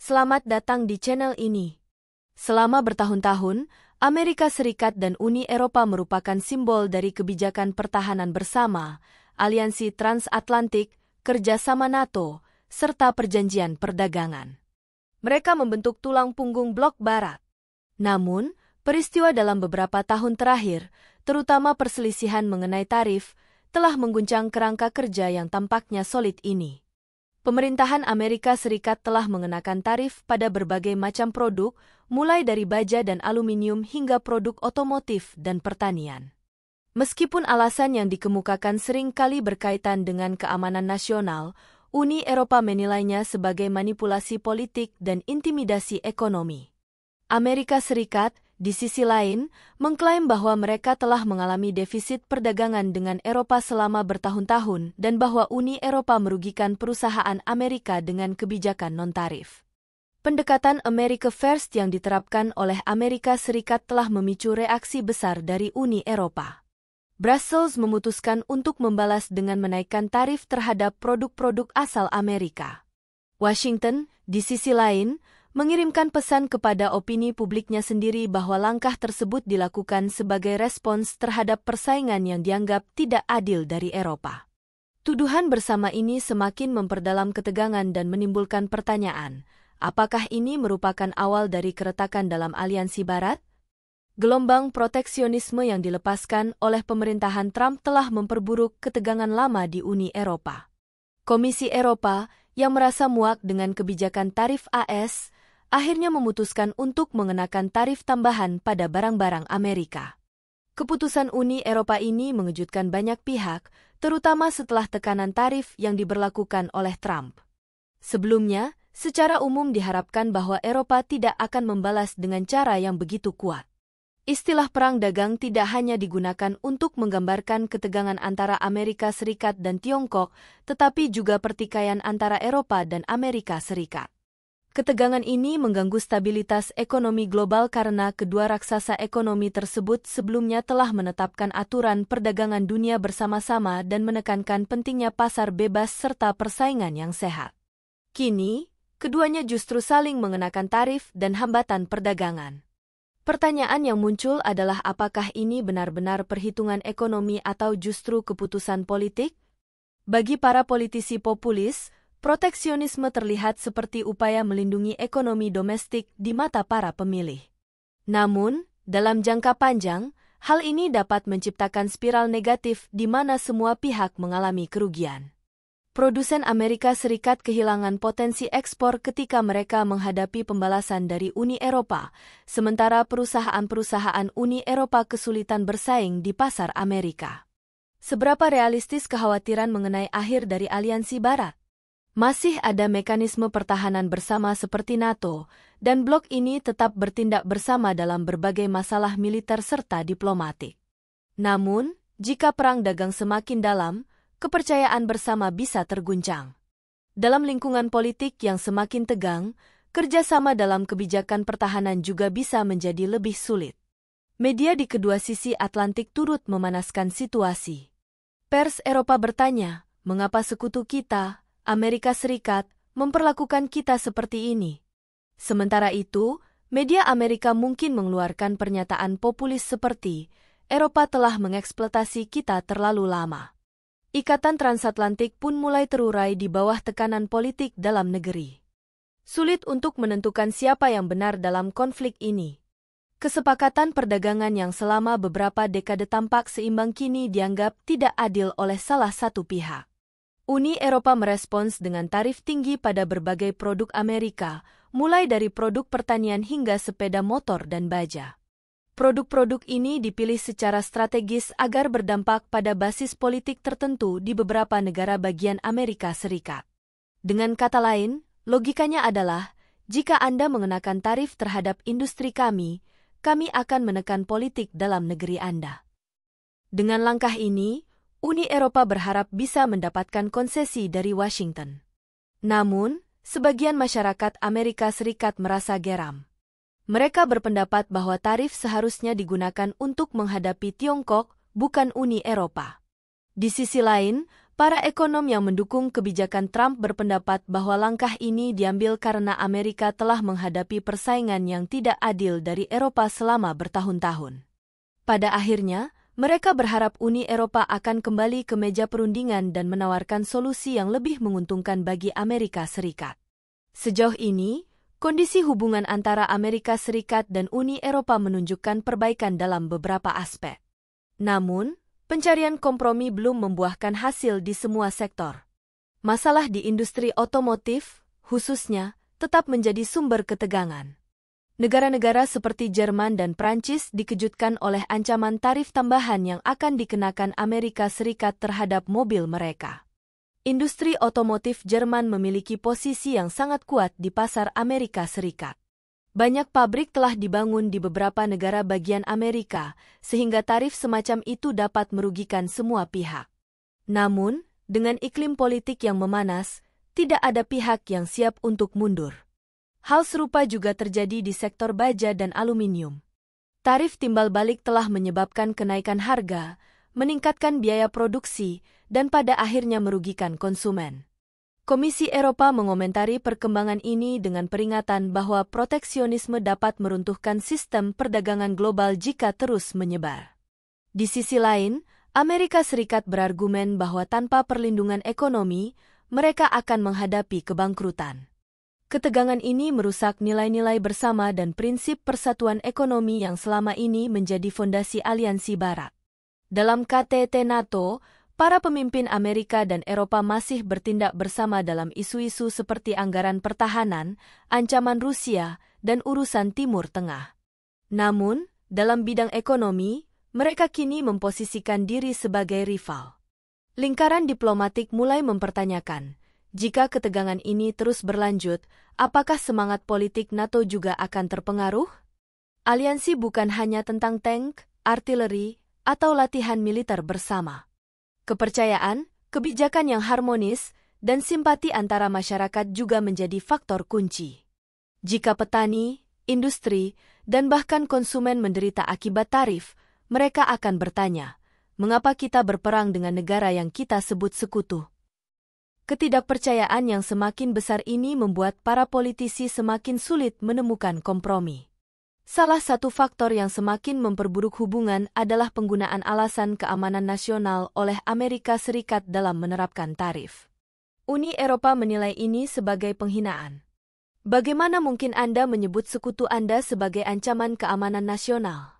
Selamat datang di channel ini. Selama bertahun-tahun, Amerika Serikat dan Uni Eropa merupakan simbol dari kebijakan pertahanan bersama, aliansi transatlantik, kerjasama NATO, serta perjanjian perdagangan. Mereka membentuk tulang punggung blok Barat. Namun, peristiwa dalam beberapa tahun terakhir, terutama perselisihan mengenai tarif, telah mengguncang kerangka kerja yang tampaknya solid ini. Pemerintahan Amerika Serikat telah mengenakan tarif pada berbagai macam produk, mulai dari baja dan aluminium hingga produk otomotif dan pertanian. Meskipun alasan yang dikemukakan sering kali berkaitan dengan keamanan nasional, Uni Eropa menilainya sebagai manipulasi politik dan intimidasi ekonomi. Amerika Serikat, di sisi lain, mengklaim bahwa mereka telah mengalami defisit perdagangan dengan Eropa selama bertahun-tahun dan bahwa Uni Eropa merugikan perusahaan Amerika dengan kebijakan non-tarif. Pendekatan America First yang diterapkan oleh Amerika Serikat telah memicu reaksi besar dari Uni Eropa. Brussels memutuskan untuk membalas dengan menaikkan tarif terhadap produk-produk asal Amerika. Washington, di sisi lain, mengirimkan pesan kepada opini publiknya sendiri bahwa langkah tersebut dilakukan sebagai respons terhadap persaingan yang dianggap tidak adil dari Eropa. Tuduhan bersama ini semakin memperdalam ketegangan dan menimbulkan pertanyaan, apakah ini merupakan awal dari keretakan dalam aliansi Barat? Gelombang proteksionisme yang dilepaskan oleh pemerintahan Trump telah memperburuk ketegangan lama di Uni Eropa. Komisi Eropa, yang merasa muak dengan kebijakan tarif AS, akhirnya memutuskan untuk mengenakan tarif tambahan pada barang-barang Amerika. Keputusan Uni Eropa ini mengejutkan banyak pihak, terutama setelah tekanan tarif yang diberlakukan oleh Trump. Sebelumnya, secara umum diharapkan bahwa Eropa tidak akan membalas dengan cara yang begitu kuat. Istilah perang dagang tidak hanya digunakan untuk menggambarkan ketegangan antara Amerika Serikat dan Tiongkok, tetapi juga pertikaian antara Eropa dan Amerika Serikat. Ketegangan ini mengganggu stabilitas ekonomi global karena kedua raksasa ekonomi tersebut sebelumnya telah menetapkan aturan perdagangan dunia bersama-sama dan menekankan pentingnya pasar bebas serta persaingan yang sehat. Kini, keduanya justru saling mengenakan tarif dan hambatan perdagangan. Pertanyaan yang muncul adalah apakah ini benar-benar perhitungan ekonomi atau justru keputusan politik? Bagi para politisi populis, proteksionisme terlihat seperti upaya melindungi ekonomi domestik di mata para pemilih. Namun, dalam jangka panjang, hal ini dapat menciptakan spiral negatif di mana semua pihak mengalami kerugian. Produsen Amerika Serikat kehilangan potensi ekspor ketika mereka menghadapi pembalasan dari Uni Eropa, sementara perusahaan-perusahaan Uni Eropa kesulitan bersaing di pasar Amerika. Seberapa realistis kekhawatiran mengenai akhir dari aliansi Barat? Masih ada mekanisme pertahanan bersama seperti NATO, dan blok ini tetap bertindak bersama dalam berbagai masalah militer serta diplomatik. Namun, jika perang dagang semakin dalam, kepercayaan bersama bisa terguncang. Dalam lingkungan politik yang semakin tegang, kerjasama dalam kebijakan pertahanan juga bisa menjadi lebih sulit. Media di kedua sisi Atlantik turut memanaskan situasi. Pers Eropa bertanya, mengapa sekutu kita, Amerika Serikat, memperlakukan kita seperti ini? Sementara itu, media Amerika mungkin mengeluarkan pernyataan populis seperti, Eropa telah mengeksploitasi kita terlalu lama. Ikatan transatlantik pun mulai terurai di bawah tekanan politik dalam negeri. Sulit untuk menentukan siapa yang benar dalam konflik ini. Kesepakatan perdagangan yang selama beberapa dekade tampak seimbang kini dianggap tidak adil oleh salah satu pihak. Uni Eropa merespons dengan tarif tinggi pada berbagai produk Amerika, mulai dari produk pertanian hingga sepeda motor dan baja. Produk-produk ini dipilih secara strategis agar berdampak pada basis politik tertentu di beberapa negara bagian Amerika Serikat. Dengan kata lain, logikanya adalah, jika Anda mengenakan tarif terhadap industri kami akan menekan politik dalam negeri Anda. Dengan langkah ini, Uni Eropa berharap bisa mendapatkan konsesi dari Washington. Namun, sebagian masyarakat Amerika Serikat merasa geram. Mereka berpendapat bahwa tarif seharusnya digunakan untuk menghadapi Tiongkok, bukan Uni Eropa. Di sisi lain, Para ekonom yang mendukung kebijakan Trump berpendapat bahwa langkah ini diambil karena Amerika telah menghadapi persaingan yang tidak adil dari Eropa selama bertahun-tahun. Pada akhirnya, mereka berharap Uni Eropa akan kembali ke meja perundingan dan menawarkan solusi yang lebih menguntungkan bagi Amerika Serikat. Sejauh ini, kondisi hubungan antara Amerika Serikat dan Uni Eropa menunjukkan perbaikan dalam beberapa aspek. Namun, pencarian kompromi belum membuahkan hasil di semua sektor. Masalah di industri otomotif, khususnya, tetap menjadi sumber ketegangan. Negara-negara seperti Jerman dan Prancis dikejutkan oleh ancaman tarif tambahan yang akan dikenakan Amerika Serikat terhadap mobil mereka. Industri otomotif Jerman memiliki posisi yang sangat kuat di pasar Amerika Serikat. Banyak pabrik telah dibangun di beberapa negara bagian Amerika, sehingga tarif semacam itu dapat merugikan semua pihak. Namun, dengan iklim politik yang memanas, tidak ada pihak yang siap untuk mundur. Hal serupa juga terjadi di sektor baja dan aluminium. Tarif timbal balik telah menyebabkan kenaikan harga, meningkatkan biaya produksi, dan pada akhirnya merugikan konsumen. Komisi Eropa mengomentari perkembangan ini dengan peringatan bahwa proteksionisme dapat meruntuhkan sistem perdagangan global jika terus menyebar. Di sisi lain, Amerika Serikat berargumen bahwa tanpa perlindungan ekonomi, mereka akan menghadapi kebangkrutan. Ketegangan ini merusak nilai-nilai bersama dan prinsip persatuan ekonomi yang selama ini menjadi fondasi aliansi Barat. Dalam KTT NATO, para pemimpin Amerika dan Eropa masih bertindak bersama dalam isu-isu seperti anggaran pertahanan, ancaman Rusia, dan urusan Timur Tengah. Namun, dalam bidang ekonomi, mereka kini memposisikan diri sebagai rival. Lingkaran diplomatik mulai mempertanyakan, jika ketegangan ini terus berlanjut, apakah semangat politik NATO juga akan terpengaruh? Aliansi bukan hanya tentang tank, artileri, atau latihan militer bersama. Kepercayaan, kebijakan yang harmonis, dan simpati antara masyarakat juga menjadi faktor kunci. Jika petani, industri, dan bahkan konsumen menderita akibat tarif, mereka akan bertanya, mengapa kita berperang dengan negara yang kita sebut sekutu? Ketidakpercayaan yang semakin besar ini membuat para politisi semakin sulit menemukan kompromi. Salah satu faktor yang semakin memperburuk hubungan adalah penggunaan alasan keamanan nasional oleh Amerika Serikat dalam menerapkan tarif. Uni Eropa menilai ini sebagai penghinaan. Bagaimana mungkin Anda menyebut sekutu Anda sebagai ancaman keamanan nasional?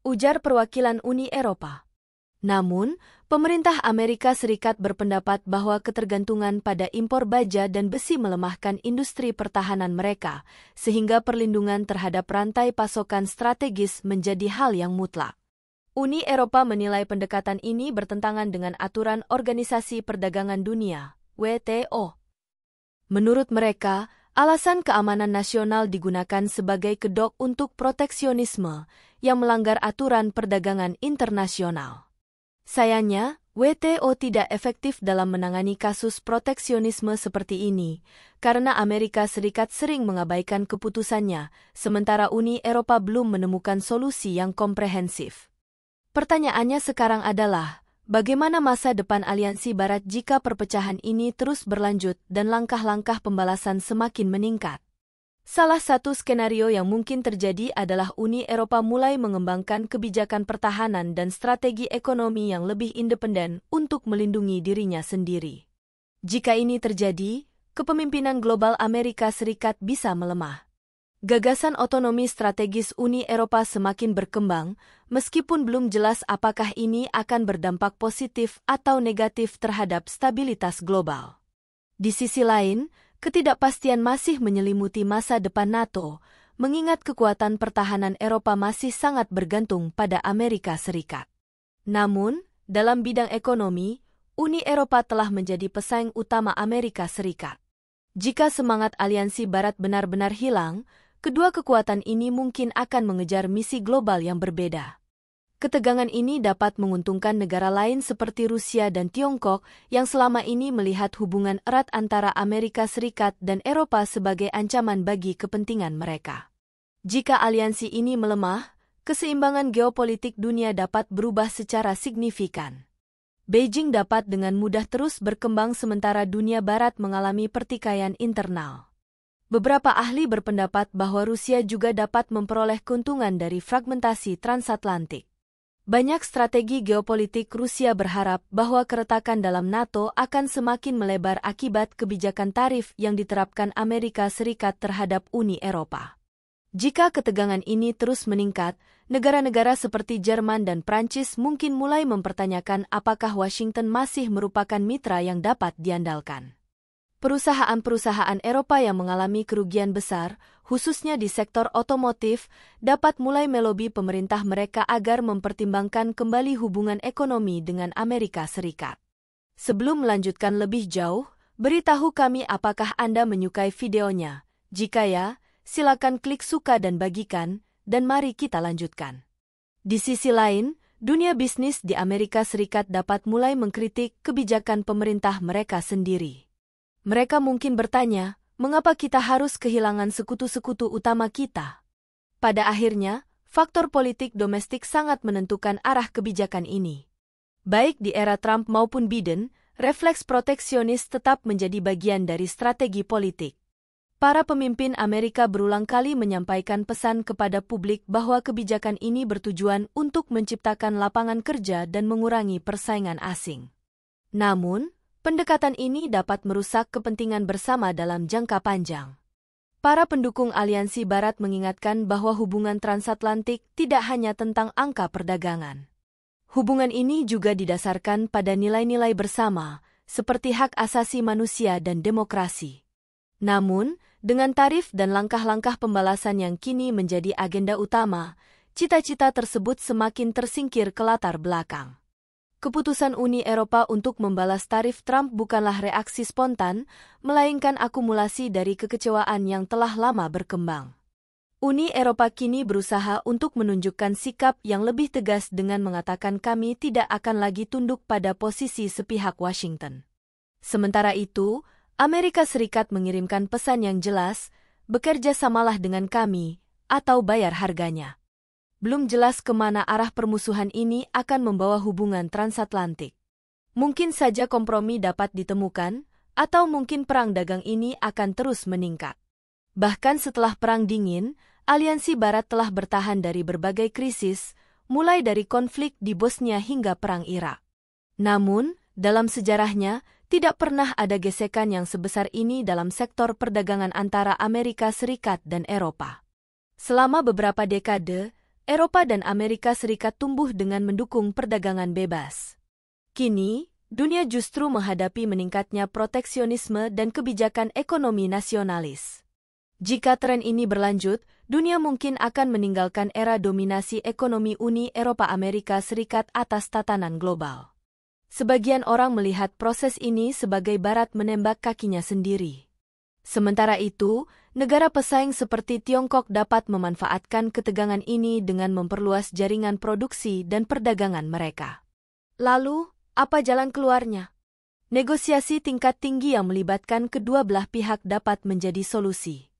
Ujar perwakilan Uni Eropa. Namun, pemerintah Amerika Serikat berpendapat bahwa ketergantungan pada impor baja dan besi melemahkan industri pertahanan mereka, sehingga perlindungan terhadap rantai pasokan strategis menjadi hal yang mutlak. Uni Eropa menilai pendekatan ini bertentangan dengan aturan Organisasi Perdagangan Dunia, WTO. Menurut mereka, alasan keamanan nasional digunakan sebagai kedok untuk proteksionisme yang melanggar aturan perdagangan internasional. Sayangnya, WTO tidak efektif dalam menangani kasus proteksionisme seperti ini, karena Amerika Serikat sering mengabaikan keputusannya, sementara Uni Eropa belum menemukan solusi yang komprehensif. Pertanyaannya sekarang adalah, bagaimana masa depan aliansi Barat jika perpecahan ini terus berlanjut dan langkah-langkah pembalasan semakin meningkat? Salah satu skenario yang mungkin terjadi adalah Uni Eropa mulai mengembangkan kebijakan pertahanan dan strategi ekonomi yang lebih independen untuk melindungi dirinya sendiri. Jika ini terjadi, kepemimpinan global Amerika Serikat bisa melemah. Gagasan otonomi strategis Uni Eropa semakin berkembang, meskipun belum jelas apakah ini akan berdampak positif atau negatif terhadap stabilitas global. Di sisi lain, ketidakpastian masih menyelimuti masa depan NATO, mengingat kekuatan pertahanan Eropa masih sangat bergantung pada Amerika Serikat. Namun, dalam bidang ekonomi, Uni Eropa telah menjadi pesaing utama Amerika Serikat. Jika semangat aliansi Barat benar-benar hilang, kedua kekuatan ini mungkin akan mengejar misi global yang berbeda. Ketegangan ini dapat menguntungkan negara lain seperti Rusia dan Tiongkok yang selama ini melihat hubungan erat antara Amerika Serikat dan Eropa sebagai ancaman bagi kepentingan mereka. Jika aliansi ini melemah, keseimbangan geopolitik dunia dapat berubah secara signifikan. Beijing dapat dengan mudah terus berkembang sementara dunia barat mengalami pertikaian internal. Beberapa ahli berpendapat bahwa Rusia juga dapat memperoleh keuntungan dari fragmentasi transatlantik. Banyak strategi geopolitik Rusia berharap bahwa keretakan dalam NATO akan semakin melebar akibat kebijakan tarif yang diterapkan Amerika Serikat terhadap Uni Eropa. Jika ketegangan ini terus meningkat, negara-negara seperti Jerman dan Prancis mungkin mulai mempertanyakan apakah Washington masih merupakan mitra yang dapat diandalkan. Perusahaan-perusahaan Eropa yang mengalami kerugian besar, khususnya di sektor otomotif, dapat mulai melobi pemerintah mereka agar mempertimbangkan kembali hubungan ekonomi dengan Amerika Serikat. Sebelum melanjutkan lebih jauh, beritahu kami apakah Anda menyukai videonya. Jika ya, silakan klik suka dan bagikan, dan mari kita lanjutkan. Di sisi lain, dunia bisnis di Amerika Serikat dapat mulai mengkritik kebijakan pemerintah mereka sendiri. Mereka mungkin bertanya, mengapa kita harus kehilangan sekutu-sekutu utama kita? Pada akhirnya, faktor politik domestik sangat menentukan arah kebijakan ini. Baik di era Trump maupun Biden, refleks proteksionis tetap menjadi bagian dari strategi politik. Para pemimpin Amerika berulang kali menyampaikan pesan kepada publik bahwa kebijakan ini bertujuan untuk menciptakan lapangan kerja dan mengurangi persaingan asing. Namun, pendekatan ini dapat merusak kepentingan bersama dalam jangka panjang. Para pendukung aliansi Barat mengingatkan bahwa hubungan transatlantik tidak hanya tentang angka perdagangan. Hubungan ini juga didasarkan pada nilai-nilai bersama, seperti hak asasi manusia dan demokrasi. Namun, dengan tarif dan langkah-langkah pembalasan yang kini menjadi agenda utama, cita-cita tersebut semakin tersingkir ke latar belakang. Keputusan Uni Eropa untuk membalas tarif Trump bukanlah reaksi spontan, melainkan akumulasi dari kekecewaan yang telah lama berkembang. Uni Eropa kini berusaha untuk menunjukkan sikap yang lebih tegas dengan mengatakan kami tidak akan lagi tunduk pada posisi sepihak Washington. Sementara itu, Amerika Serikat mengirimkan pesan yang jelas, bekerja samalah dengan kami, atau bayar harganya. Belum jelas kemana arah permusuhan ini akan membawa hubungan transatlantik. Mungkin saja kompromi dapat ditemukan, atau mungkin perang dagang ini akan terus meningkat. Bahkan setelah Perang Dingin, aliansi Barat telah bertahan dari berbagai krisis, mulai dari konflik di Bosnia hingga Perang Irak. Namun, dalam sejarahnya, tidak pernah ada gesekan yang sebesar ini dalam sektor perdagangan antara Amerika Serikat dan Eropa. Selama beberapa dekade, Eropa dan Amerika Serikat tumbuh dengan mendukung perdagangan bebas. Kini, dunia justru menghadapi meningkatnya proteksionisme dan kebijakan ekonomi nasionalis. Jika tren ini berlanjut, dunia mungkin akan meninggalkan era dominasi ekonomi Uni Eropa Amerika Serikat atas tatanan global. Sebagian orang melihat proses ini sebagai Barat menembak kakinya sendiri. Sementara itu, negara pesaing seperti Tiongkok dapat memanfaatkan ketegangan ini dengan memperluas jaringan produksi dan perdagangan mereka. Lalu, apa jalan keluarnya? Negosiasi tingkat tinggi yang melibatkan kedua belah pihak dapat menjadi solusi.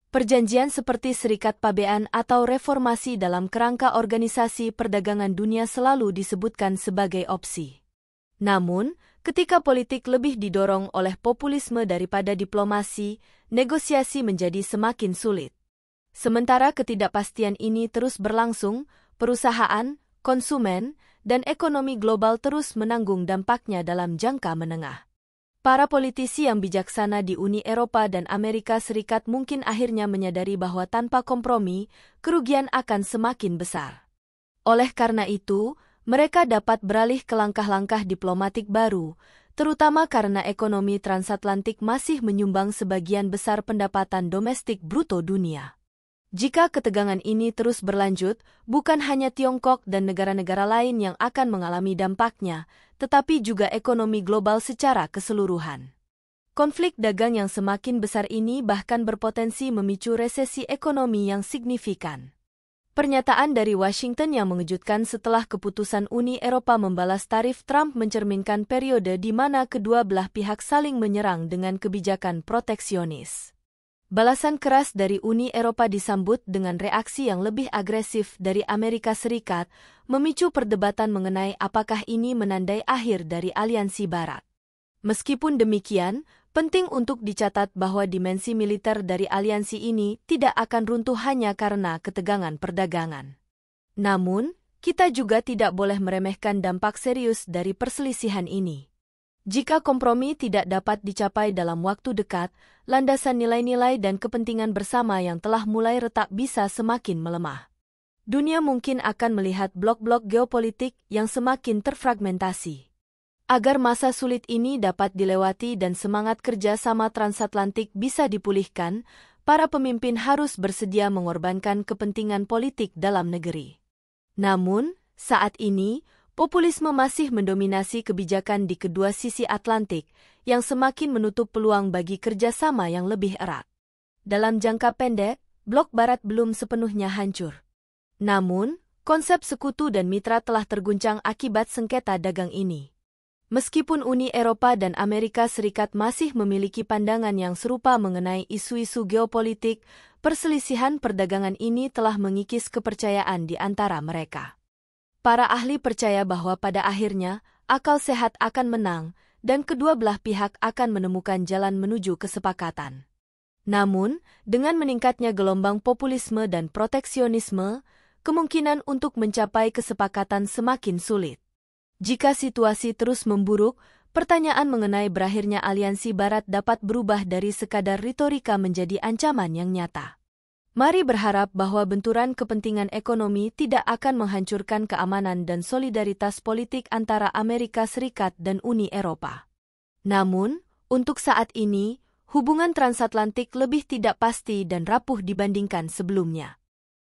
Perjanjian seperti Serikat Pabean atau reformasi dalam kerangka Organisasi Perdagangan Dunia selalu disebutkan sebagai opsi. Namun, ketika politik lebih didorong oleh populisme daripada diplomasi, negosiasi menjadi semakin sulit. Sementara ketidakpastian ini terus berlangsung, perusahaan, konsumen, dan ekonomi global terus menanggung dampaknya dalam jangka menengah. Para politisi yang bijaksana di Uni Eropa dan Amerika Serikat mungkin akhirnya menyadari bahwa tanpa kompromi, kerugian akan semakin besar. Oleh karena itu, mereka dapat beralih ke langkah-langkah diplomatik baru, terutama karena ekonomi transatlantik masih menyumbang sebagian besar pendapatan domestik bruto dunia. Jika ketegangan ini terus berlanjut, bukan hanya Tiongkok dan negara-negara lain yang akan mengalami dampaknya, tetapi juga ekonomi global secara keseluruhan. Konflik dagang yang semakin besar ini bahkan berpotensi memicu resesi ekonomi yang signifikan. Pernyataan dari Washington yang mengejutkan setelah keputusan Uni Eropa membalas tarif Trump mencerminkan periode di mana kedua belah pihak saling menyerang dengan kebijakan proteksionis. Balasan keras dari Uni Eropa disambut dengan reaksi yang lebih agresif dari Amerika Serikat, memicu perdebatan mengenai apakah ini menandai akhir dari aliansi Barat. Meskipun demikian, penting untuk dicatat bahwa dimensi militer dari aliansi ini tidak akan runtuh hanya karena ketegangan perdagangan. Namun, kita juga tidak boleh meremehkan dampak serius dari perselisihan ini. Jika kompromi tidak dapat dicapai dalam waktu dekat, landasan nilai-nilai dan kepentingan bersama yang telah mulai retak bisa semakin melemah. Dunia mungkin akan melihat blok-blok geopolitik yang semakin terfragmentasi. Agar masa sulit ini dapat dilewati dan semangat kerja sama transatlantik bisa dipulihkan, para pemimpin harus bersedia mengorbankan kepentingan politik dalam negeri. Namun, saat ini, populisme masih mendominasi kebijakan di kedua sisi Atlantik, yang semakin menutup peluang bagi kerjasama yang lebih erat. Dalam jangka pendek, blok Barat belum sepenuhnya hancur. Namun, konsep sekutu dan mitra telah terguncang akibat sengketa dagang ini. Meskipun Uni Eropa dan Amerika Serikat masih memiliki pandangan yang serupa mengenai isu-isu geopolitik, perselisihan perdagangan ini telah mengikis kepercayaan di antara mereka. Para ahli percaya bahwa pada akhirnya, akal sehat akan menang, dan kedua belah pihak akan menemukan jalan menuju kesepakatan. Namun, dengan meningkatnya gelombang populisme dan proteksionisme, kemungkinan untuk mencapai kesepakatan semakin sulit. Jika situasi terus memburuk, pertanyaan mengenai berakhirnya aliansi Barat dapat berubah dari sekadar retorika menjadi ancaman yang nyata. Mari berharap bahwa benturan kepentingan ekonomi tidak akan menghancurkan keamanan dan solidaritas politik antara Amerika Serikat dan Uni Eropa. Namun, untuk saat ini, hubungan transatlantik lebih tidak pasti dan rapuh dibandingkan sebelumnya.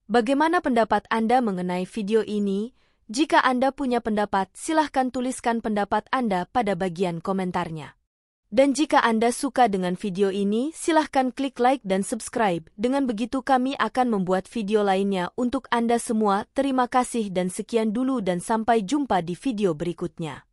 Bagaimana pendapat Anda mengenai video ini? Jika Anda punya pendapat, silahkan tuliskan pendapat Anda pada bagian komentarnya. Dan jika Anda suka dengan video ini, silahkan klik like dan subscribe. Dengan begitu kami akan membuat video lainnya untuk Anda semua. Terima kasih dan sekian dulu dan sampai jumpa di video berikutnya.